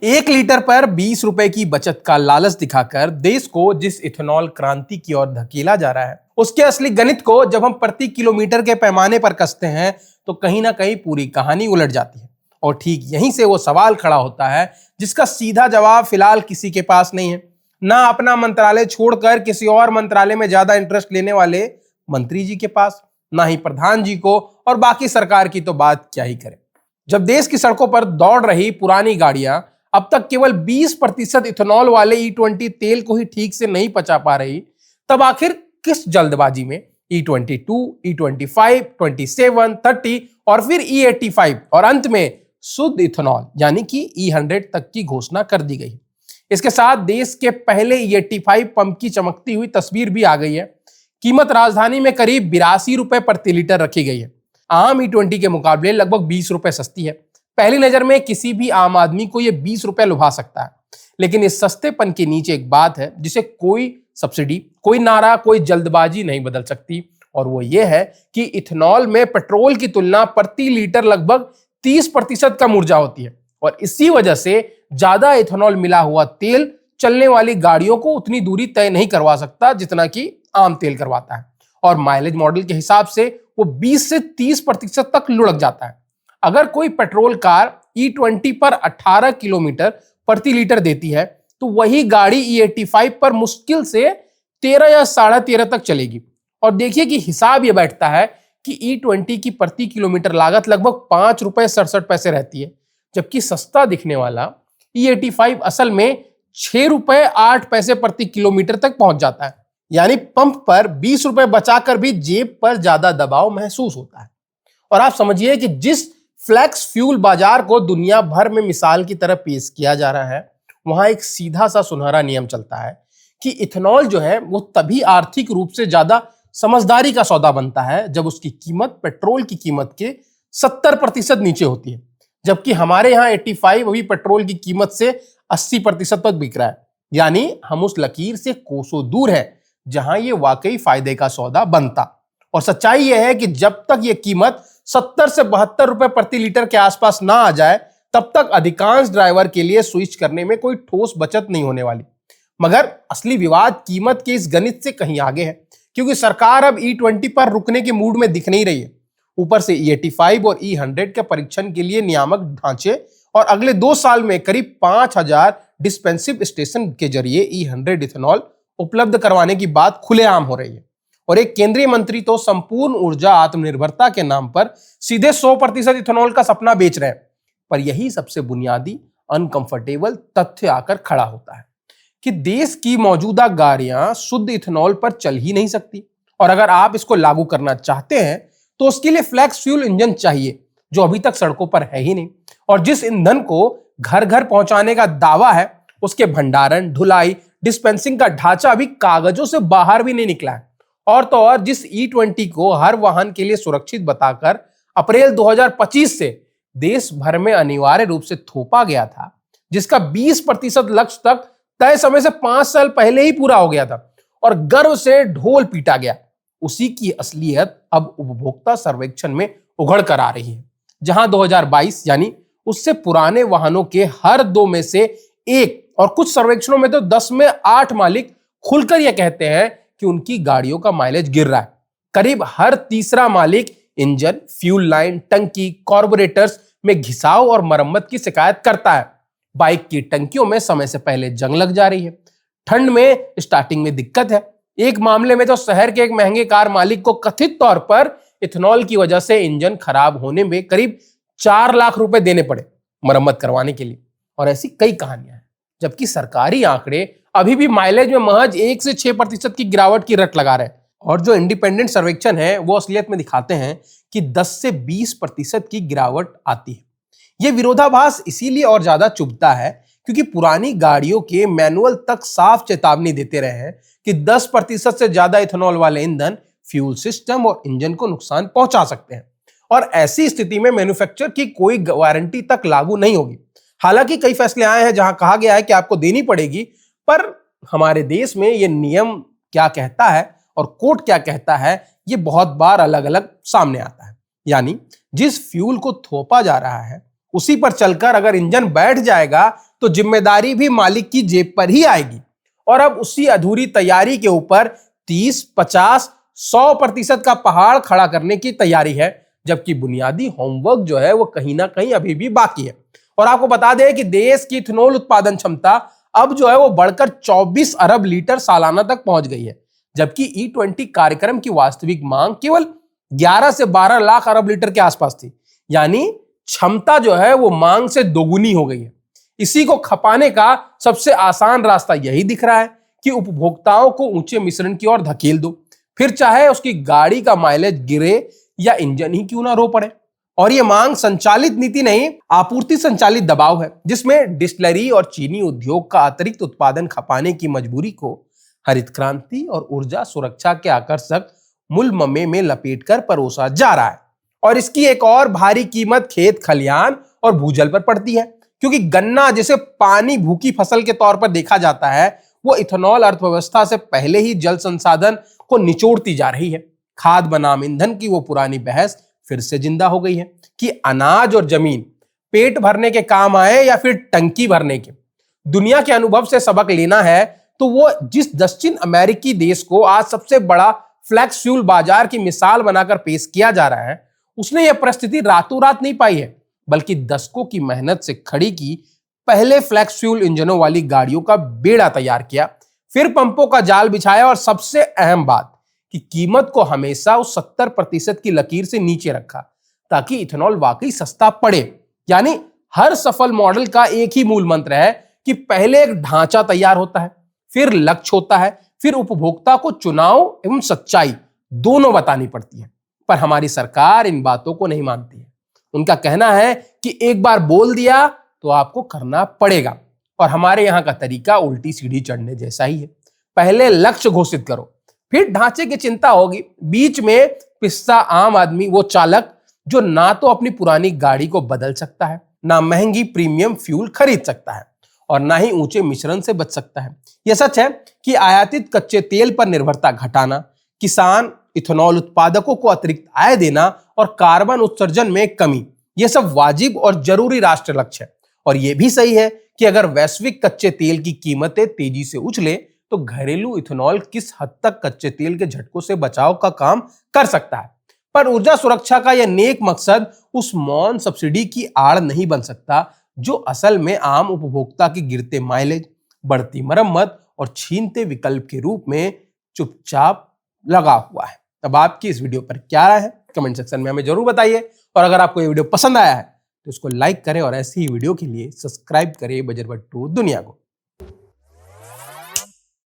1 litre पर 20 रुपए की बचत का लालच दिखाकर देश को जिस इथेनॉल क्रांति की ओर धकेला जा रहा है, उसके असली गणित को जब हम प्रति किलोमीटर के पैमाने पर कसते हैं तो कहीं ना कहीं पूरी कहानी उलट जाती है। और ठीक यहीं से वो सवाल खड़ा होता है जिसका सीधा जवाब फिलहाल किसी के पास नहीं है। ना अपना मंत्रालय छोड़कर किसी और मंत्रालय में ज्यादा इंटरेस्ट लेने वाले मंत्री जी के पास, ना ही प्रधान जी को, और बाकी सरकार की तो बात क्या ही करें। जब देश की सड़कों पर दौड़ रही पुरानी गाड़ियां अब तक केवल 20% इथेनॉल वाले E20 तेल को ही ठीक से नहीं पचा पा रही, तब आखिर किस जल्दबाजी में E22, E25, 27, 30 और फिर E85 और अंत में शुद्ध इथेनॉल यानी कि E100 तक की घोषणा कर दी गई। इसके साथ देश के पहले E85 पंप की चमकती हुई तस्वीर भी आ गई है। कीमत राजधानी में करीब 82 रुपए प्रति लीटर रखी गई है। आम E20 के मुकाबले लगभग 20 रुपए सस्ती है। पहली नजर में किसी भी आम आदमी को यह 20 रुपए लुभा सकता है, लेकिन इस सस्तेपन के नीचे एक बात है जिसे कोई सब्सिडी, कोई नारा, कोई जल्दबाजी नहीं बदल सकती, और वो ये है कि इथेनॉल में पेट्रोल की तुलना प्रति लीटर लगभग 30% कम ऊर्जा होती है, और इसी वजह से ज्यादा इथेनॉल मिला हुआ तेल चलने वाली गाड़ियों को उतनी दूरी तय नहीं करवा सकता जितना कि आम तेल करवाता है, और माइलेज मॉडल के हिसाब से वो 20 से 30% तक लुढ़क जाता है। अगर कोई पेट्रोल कार E20 पर 18 किलोमीटर प्रति लीटर देती है तो वही गाड़ी E85 पर मुश्किल से 13 या 13.5 तक चलेगी। और देखिए कि हिसाब ये बैठता है कि E20 की प्रति किलोमीटर लागत लगभग 5 रुपए 67 पैसे रहती है, जबकि सस्ता दिखने वाला E85 असल में 6 रुपए 8 पैसे प्रति किलोमीटर तक पहुंच जाता है। यानी पंप पर 20 रुपए बचाकर भी जेब पर ज्यादा दबाव महसूस होता है। और आप समझिए कि जिस फ्लेक्स फ्यूल बाजार को दुनिया भर में मिसाल की तरह पेश किया जा रहा है, वहां एक सीधा सा सुनहरा नियम चलता है कि इथेनॉल जो है वो तभी आर्थिक रूप से ज्यादा समझदारी का सौदा बनता है जब उसकी कीमत पेट्रोल की कीमत के 70% नीचे होती है, जबकि हमारे यहाँ 85 अभी पेट्रोल की कीमत से 80% तक बिक रहा है। यानी हम उस लकीर से कोसों दूर है जहां ये वाकई फायदे का सौदा बनता। और सच्चाई यह है कि जब तक ये कीमत 70 से 72 रुपए प्रति लीटर के आसपास ना आ जाए तब तक अधिकांश ड्राइवर के लिए स्विच करने में कोई ठोस बचत नहीं होने वाली। मगर असली विवाद कीमत के इस गणित से कहीं आगे है, क्योंकि सरकार अब E20 पर रुकने के मूड में दिख नहीं रही है। ऊपर से E85 और E100 के परीक्षण के लिए नियामक ढांचे और अगले 2 साल में करीब 5000 डिस्पेंसिव स्टेशन के जरिए E100 इथेनॉल उपलब्ध करवाने की बात खुलेआम हो रही है। और एक केंद्रीय मंत्री तो संपूर्ण ऊर्जा आत्मनिर्भरता के नाम पर सीधे 100% इथेनॉल का सपना बेच रहे हैं। पर यही सबसे बुनियादी अनकंफर्टेबल तथ्य आकर खड़ा होता है कि देश की मौजूदा गाड़ियां शुद्ध इथेनॉल पर चल ही नहीं सकती, और अगर आप इसको लागू करना चाहते हैं तो उसके लिए फ्लेक्स फ्यूल इंजन चाहिए जो अभी तक सड़कों पर है ही नहीं। और जिस ईंधन को घर घर पहुंचाने का दावा है उसके भंडारण, ढुलाई, डिस्पेंसिंग का ढांचा अभी कागजों से बाहर भी नहीं निकला है। और तो और जिस E20 को हर वाहन के लिए सुरक्षित बताकर अप्रैल 2025 से देश भर में अनिवार्य रूप से थोपा गया था, जिसका 20% लक्ष्य तक तय समय से 5 साल पहले ही पूरा हो गया था और गर्व से ढोल पीटा गया, उसी की असलियत अब उपभोक्ता सर्वेक्षण में उघड़ कर आ रही है, जहां 2022 यानी उससे पुराने वाहनों के हर 2 में से 1 और कुछ सर्वेक्षणों में तो 10 में 8 मालिक खुलकर यह कहते हैं कि उनकी गाड़ियों का माइलेज गिर रहा है। करीब हर तीसरा मालिक इंजन, फ्यूल लाइन, टंकी, कार्बोरेटर्स में घिसाव और मरम्मत की शिकायत करता है। बाइक की टंकियों में समय से पहले जंग लग जा रही है, ठंड में स्टार्टिंग में दिक्कत है। एक मामले में तो शहर के एक महंगे कार मालिक को कथित तौर पर इथेनॉल की वजह से इंजन खराब होने में करीब 4 लाख रुपए देने पड़े मरम्मत करवाने के लिए। और ऐसी कई कहानियां हैं, जबकि सरकारी आंकड़े अभी भी माइलेज में महज 1 से 6% की गिरावट की रट लगा रहे हैं। और जो इंडिपेंडेंट सर्वेक्षण है वो असलियत में दिखाते हैं कि 10 से 20% की गिरावट आती है। यह विरोधाभास इसीलिए और ज्यादा चुभता है क्योंकि पुरानी गाड़ियों के मैनुअल तक साफ चेतावनी देते रहे हैं कि 10% से ज्यादा इथेनॉल वाले ईंधन फ्यूल सिस्टम और इंजन को नुकसान पहुंचा सकते हैं, और ऐसी स्थिति में मैन्युफैक्चरर की कोई वारंटी तक लागू नहीं होगी। हालांकि कई फैसले आए हैं जहां कहा गया है कि आपको देनी पड़ेगी, पर हमारे देश में यह नियम क्या कहता है और कोर्ट क्या कहता है ये बहुत बार अलग अलग सामने आता है। यानी जिस फ्यूल को थोपा जा रहा है उसी पर चलकर अगर इंजन बैठ जाएगा तो जिम्मेदारी भी मालिक की जेब पर ही आएगी। और अब उसी अधूरी तैयारी के ऊपर 30, 50, 100% का पहाड़ खड़ा करने की तैयारी है, जबकि बुनियादी होमवर्क जो है वो कहीं ना कहीं अभी भी बाकी है। और आपको बता दें कि देश की इथेनॉल उत्पादन क्षमता अब जो है वो बढ़कर 24 अरब लीटर सालाना तक पहुंच गई है, जबकि E20 कार्यक्रम की वास्तविक मांग केवल 11 से 12 लाख अरब लीटर के आसपास थी। यानी क्षमता जो है वो मांग से दोगुनी हो गई है। इसी को खपाने का सबसे आसान रास्ता यही दिख रहा है कि उपभोक्ताओं को ऊंचे मिश्रण की ओर धकेल दो, फिर चाहे उसकी गाड़ी का माइलेज गिरे या इंजन ही क्यों ना रो पड़े। और ये मांग संचालित नीति नहीं, आपूर्ति संचालित दबाव है, जिसमें डिस्टिलरी और चीनी उद्योग का अतिरिक्त उत्पादन खपाने की मजबूरी को हरित क्रांति और ऊर्जा सुरक्षा के आकर्षक मूलममे में लपेटकर परोसा जा रहा है। और इसकी एक और भारी कीमत खेत खलिहान और भूजल पर पड़ती है, क्योंकि गन्ना जिसे पानी भूखी फसल के तौर पर देखा जाता है, वो इथेनॉल अर्थव्यवस्था से पहले ही जल संसाधन को निचोड़ती जा रही है। खाद बनाम ईंधन की वो पुरानी बहस फिर से जिंदा हो गई है कि अनाज और जमीन पेट भरने के काम आए या फिर टंकी भरने के। दुनिया के अनुभव से सबक लेना है तो वो जिस दक्षिण अमेरिकी देश को आज सबसे बड़ा फ्लैक्स फ्यूल बाजार की मिसाल बनाकर पेश किया जा रहा है, उसने यह परिस्थिति रातों रात नहीं पाई है, बल्कि दशकों की मेहनत से खड़ी की पहले फ्लैक्स फ्यूल इंजनों वाली गाड़ियों का बेड़ा तैयार किया, फिर पंपों का जाल बिछाया और सबसे अहम बात कि कीमत को हमेशा उस 70% की लकीर से नीचे रखा, ताकि इथेनॉल वाकई सस्ता पड़े। यानी हर सफल मॉडल का एक ही मूल मंत्र है कि पहले एक ढांचा तैयार होता है, फिर लक्ष्य होता है, फिर उपभोक्ता को चुनाव एवं सच्चाई दोनों बतानी पड़ती है। पर हमारी सरकार इन बातों को नहीं मानती है। उनका कहना है कि एक बार बोल दिया तो आपको करना पड़ेगा। और हमारे यहाँ का तरीका उल्टी सीढ़ी चढ़ने जैसा ही है। पहले लक्ष्य घोषित करो, फिर ढांचे की चिंता होगी। बीच में पिस्सा आम आदमी, वो चालक जो ना तो अपनी पुरानी गाड़ी को बदल सकता है, ना महंगी प्रीमियम फ्यूल खरीद सकता है, और ना ही ऊंचे मिश्रण से बच सकता है। यह सच है कि आयातित कच्चे तेल पर निर्भरता घटाना, किसान इथेनॉल उत्पादकों को अतिरिक्त आय देना और कार्बन उत्सर्जन में कमी, यह सब वाजिब और जरूरी राष्ट्रीय लक्ष्य है। और यह भी सही है कि अगर वैश्विक कच्चे तेल की कीमतें तेजी से उछले तो घरेलू इथेनॉल किस हद तक कच्चे तेल के झटकों से बचाव का काम कर सकता है। पर ऊर्जा सुरक्षा का यह नेक मकसद उस मौन सब्सिडी की आड़ नहीं बन सकता, जो असल में आम उपभोक्ता के गिरते माइलेज, बढ़ती मरम्मत और छीनते विकल्प के रूप में चुपचाप लगा हुआ है। अब आपकी इस वीडियो पर क्या राय है, कमेंट सेक्शन में हमें जरूर बताइए। और अगर आपको ये वीडियो पसंद आया है तो इसको लाइक करें और ऐसी ही वीडियो के लिए सब्सक्राइब करें बजरबट्टू दुनिया को।